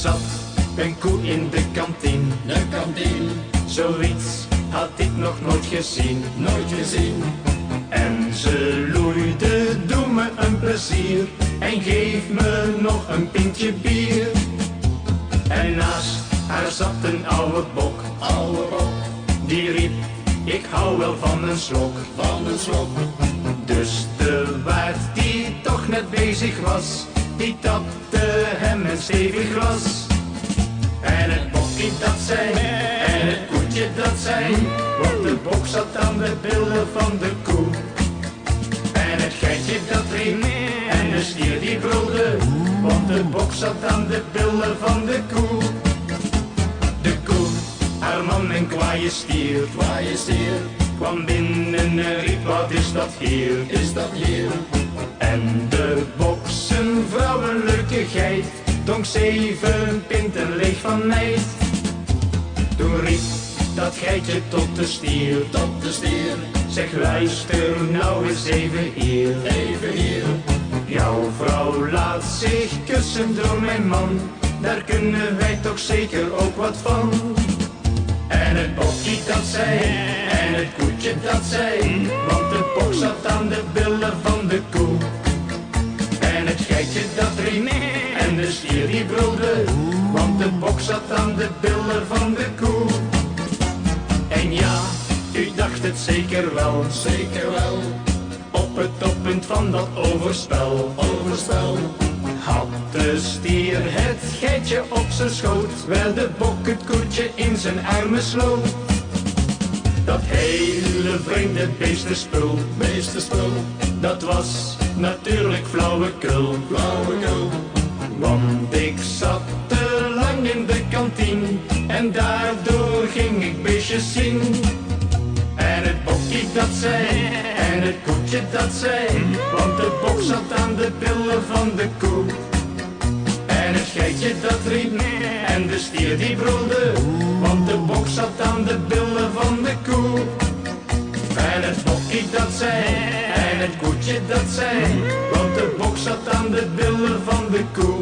zat een koe in de kantine. De kantine, Zoiets had ik nog nooit gezien. nooit gezien. En ze loeide, doe me een plezier en geef me nog een pintje bier. En naast haar zat een oude bok, Oude bok, die riep, ik hou wel van een slok. van een slok. Dus de waard die toch net bezig was, die tapte hem een stevig glas. En het bokkie dat zei, en het koetje dat zei, want de bok zat aan de billen van de koe. En het geitje dat riep, en de stier die brulde, want de bok zat aan de billen van de koe. De koe, haar man en kwaaie stier, Kwaaie stier, kwam binnen en riep, wat is dat hier? is dat hier? En de bok, zijn vrouw een leuke geit, dronk 7 pinten leeg van nijd. Toen riep dat geitje tot de stier, Tot de stier, zeg luister nou eens even hier. even hier. Jouw vrouw laat zich kussen door mijn man, daar kunnen wij toch zeker ook wat van. En het bokkie dat zei, en het koetje dat zei, want de bok zat aan de billen van de koe. En het geitje dat riep, en de stier die brulde, want de bok zat aan de billen van de koe. En ja, u dacht het zeker wel, Zeker wel, op het toppunt van dat overspel. overspel. Had de stier het geitje op zijn schoot, wel de bok het koetje in zijn armen sloot. Dat hele vreemde beestenspul, Beestenspul, dat was natuurlijk flauwekul. flauwekul. Want ik zat te lang in de kantine en daardoor ging ik beestjes zien. En het bokkie dat zei, en het koetje dat zei, want de bok zat aan de billen van de koe. En het geitje dat riep, en de stier die brulde, want de bok zat aan de billen van de koe. En het bokkie dat zei, en het koetje dat zei, want de bok zat aan de billen van de koe.